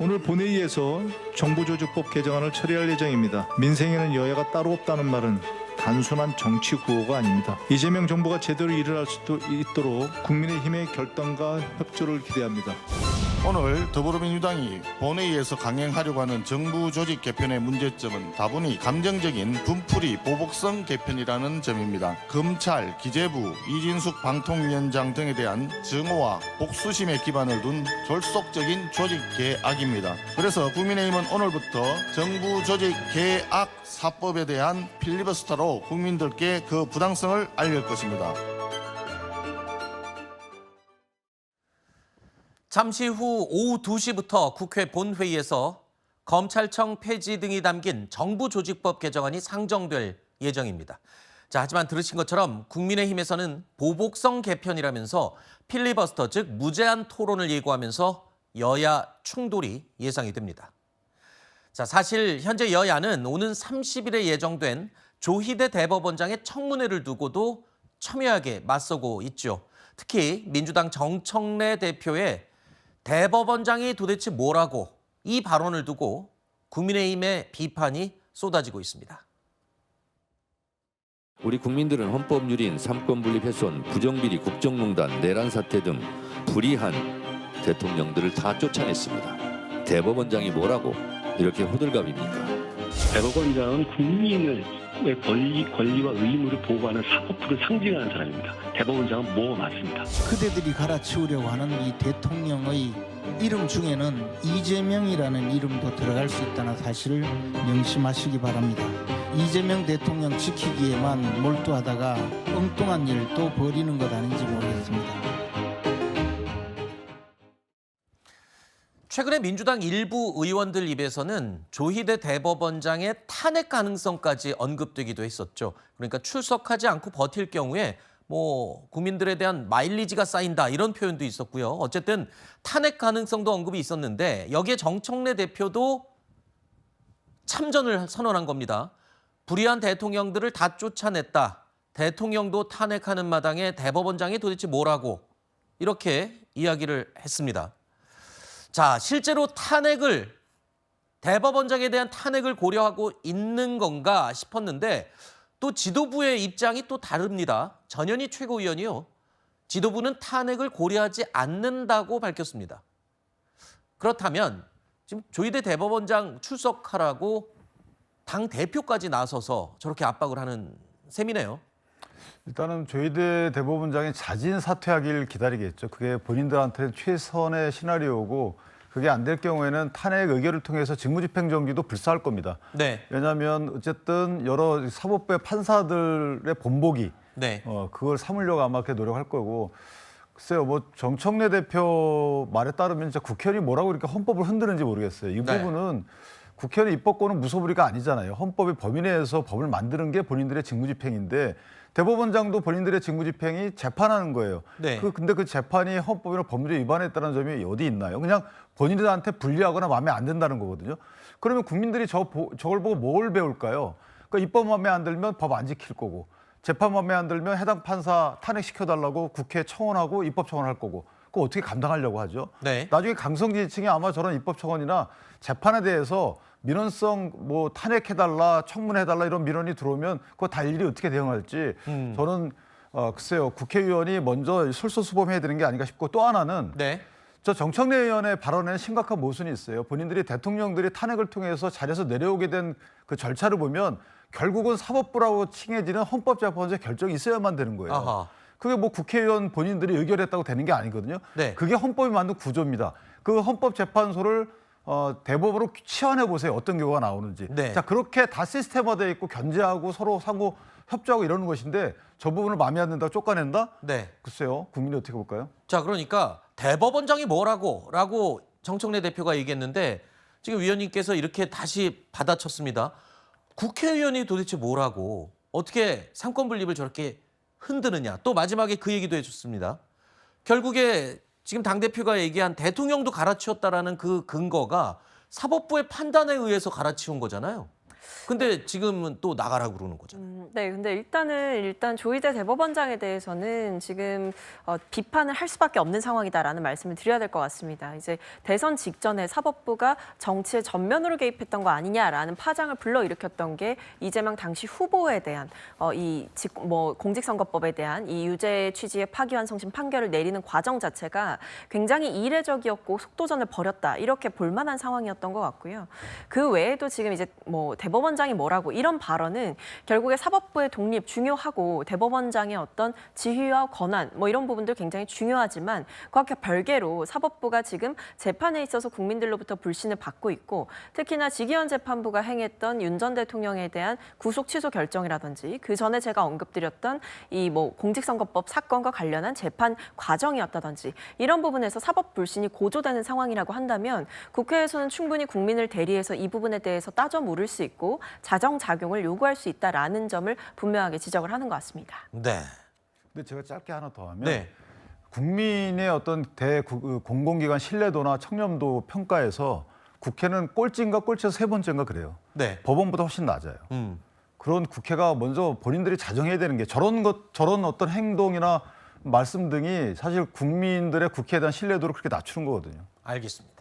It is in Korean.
오늘 본회의에서 정부조직법 개정안을 처리할 예정입니다. 민생에는 여야가 따로 없다는 말은 단순한 정치 구호가 아닙니다. 이재명 정부가 제대로 일을 할 수 있도록 국민의힘의 결단과 협조를 기대합니다. 오늘 더불어민주당이 본회의에서 강행하려고 하는 정부 조직 개편의 문제점은 다분히 감정적인 분풀이 보복성 개편이라는 점입니다. 검찰, 기재부, 이진숙 방통위원장 등에 대한 증오와 복수심에 기반을 둔 졸속적인 조직 개악입니다. 그래서 국민의힘은 오늘부터 정부 조직 개악 4법에 대한 필리버스터로 국민들께 그 부당성을 알릴 것입니다. 잠시 후 오후 2시부터 국회 본회의에서 검찰청 폐지 등이 담긴 정부조직법 개정안이 상정될 예정입니다. 자, 하지만 들으신 것처럼 국민의힘에서는 보복성 개편이라면서 필리버스터, 즉 무제한 토론을 예고하면서 여야 충돌이 예상이 됩니다. 자, 사실 현재 여야는 오는 30일에 예정된 조희대 대법원장의 청문회를 두고도 첨예하게 맞서고 있죠. 특히 민주당 정청래 대표의 대법원장이 도대체 뭐라고, 이 발언을 두고 국민의힘의 비판이 쏟아지고 있습니다. 우리 국민들은 헌법유린, 삼권분립 훼손, 부정비리, 국정농단, 내란 사태 등 불의한 대통령들을 다 쫓아냈습니다. 대법원장이 뭐라고 이렇게 호들갑입니까? 대법원장은 국민의 권리와 의무를 보호하는 사법부를 상징하는 사람입니다. 대법원장은 뭐 맞습니다. 그대들이 갈아치우려고 하는 이 대통령의 이름 중에는 이재명이라는 이름도 들어갈 수 있다는 사실을 명심하시기 바랍니다. 이재명 대통령 지키기에만 몰두하다가 엉뚱한 일 또 벌이는 것 아닌지 모르겠습니다. 최근에 민주당 일부 의원들 입에서는 조희대 대법원장의 탄핵 가능성까지 언급되기도 했었죠. 그러니까 출석하지 않고 버틸 경우에 국민들에 대한 마일리지가 쌓인다, 이런 표현도 있었고요. 어쨌든 탄핵 가능성도 언급이 있었는데 여기에 정청래 대표도 참전을 선언한 겁니다. 불의한 대통령들을 다 쫓아냈다. 대통령도 탄핵하는 마당에 대법원장이 도대체 뭐라고, 이렇게 이야기를 했습니다. 자, 실제로 대법원장에 대한 탄핵을 고려하고 있는 건가 싶었는데 또 지도부의 입장이 또 다릅니다. 전현희 최고위원이요, 지도부는 탄핵을 고려하지 않는다고 밝혔습니다. 그렇다면 지금 조희대 대법원장 출석하라고 당 대표까지 나서서 저렇게 압박을 하는 셈이네요. 일단은 조희대 대법원장이 자진 사퇴하길 기다리겠죠. 그게 본인들한테는 최선의 시나리오고, 그게 안 될 경우에는 탄핵 의결을 통해서 직무집행정지도 불사할 겁니다. 네. 왜냐하면 어쨌든 여러 사법부의 판사들의 본보기, 네. 그걸 삼으려고 아마 그렇게 노력할 거고, 글쎄요, 정청래 대표 말에 따르면 진짜 국회의원이 뭐라고 이렇게 헌법을 흔드는지 모르겠어요. 이 부분은 국회의원의 입법권은 무소불위가 아니잖아요. 헌법의 범위 내에서 법을 만드는 게 본인들의 직무집행인데, 대법원장도 본인들의 직무집행이 재판하는 거예요. 네. 근데 그 재판이 헌법이나 법률에 위반했다는 점이 어디 있나요? 그냥 본인들한테 불리하거나 마음에 안 든다는 거거든요. 그러면 국민들이 저걸 보고 뭘 배울까요? 그러니까 입법 마음에 안 들면 법 안 지킬 거고, 재판 마음에 안 들면 해당 판사 탄핵시켜달라고 국회에 청원하고 입법 청원할 거고, 그거 어떻게 감당하려고 하죠? 네. 나중에 강성지층이 아마 저런 입법 청원이나 재판에 대해서 민원성 탄핵해달라, 청문해달라 이런 민원이 들어오면 그거 다 일일이 어떻게 대응할지 저는 글쎄요, 국회의원이 먼저 솔선수범해야 되는 게 아닌가 싶고, 또 하나는 저 정청래 의원의 발언에는 심각한 모순이 있어요. 본인들이 대통령들이 탄핵을 통해서 자리에서 내려오게 된 그 절차를 보면 결국은 사법부라고 칭해지는 헌법재판소의 결정이 있어야만 되는 거예요. 아하. 그게 국회의원 본인들이 의결했다고 되는 게 아니거든요. 네. 그게 헌법이 만든 구조입니다. 그 헌법재판소를 대법으로 치환해 보세요. 어떤 경우가 나오는지. 네. 자, 그렇게 다 시스템화되어 있고 견제하고 서로 상호 협조하고 이러는 것인데 저 부분을 마음에 안 든다고 쫓아낸다? 네. 글쎄요. 국민이 어떻게 볼까요? 자, 그러니까 대법원장이 뭐라고 정청래 대표가 얘기했는데 지금 위원님께서 이렇게 다시 받아쳤습니다. 국회의원이 도대체 뭐라고, 어떻게 삼권분립을 저렇게 흔드느냐. 또 마지막에 그 얘기도 해줬습니다. 결국에 지금 당대표가 얘기한 대통령도 갈아치웠다라는 그 근거가 사법부의 판단에 의해서 갈아치운 거잖아요. 근데 지금은 또 나가라고 그러는 거잖아요. 네, 근데 일단 조희대 대법원장에 대해서는 지금 비판을 할 수밖에 없는 상황이다라는 말씀을 드려야 될 것 같습니다. 이제 대선 직전에 사법부가 정치에 전면으로 개입했던 거 아니냐라는 파장을 불러일으켰던 게 이재명 당시 후보에 대한 공직선거법에 대한 이 유죄 취지의 파기환송심 판결을 내리는 과정 자체가 굉장히 이례적이었고 속도전을 벌였다 이렇게 볼만한 상황이었던 것 같고요. 그 외에도 지금 이제 대법원장이 뭐라고 이런 발언은 결국에 사법부의 독립 중요하고 대법원장의 어떤 지휘와 권한 이런 부분들 굉장히 중요하지만 그와 별개로 사법부가 지금 재판에 있어서 국민들로부터 불신을 받고 있고 특히나 지기현 재판부가 행했던 윤 전 대통령에 대한 구속 취소 결정이라든지 그 전에 제가 언급드렸던 이 공직선거법 사건과 관련한 재판 과정이었다든지 이런 부분에서 사법 불신이 고조되는 상황이라고 한다면 국회에서는 충분히 국민을 대리해서 이 부분에 대해서 따져 물을 수 있고 자정작용을 요구할 수 있다라는 점을 분명하게 지적을 하는 것 같습니다. 네. 근데 제가 짧게 하나 더 하면 네. 국민의 어떤 공공기관 신뢰도나 청렴도 평가에서 국회는 꼴찌인가 꼴찌에서 세 번째인가 그래요. 네. 법원보다 훨씬 낮아요. 그런 국회가 먼저 본인들이 자정해야 되는 게 저런 어떤 행동이나 말씀 등이 사실 국민들의 국회에 대한 신뢰도를 그렇게 낮추는 거거든요. 알겠습니다.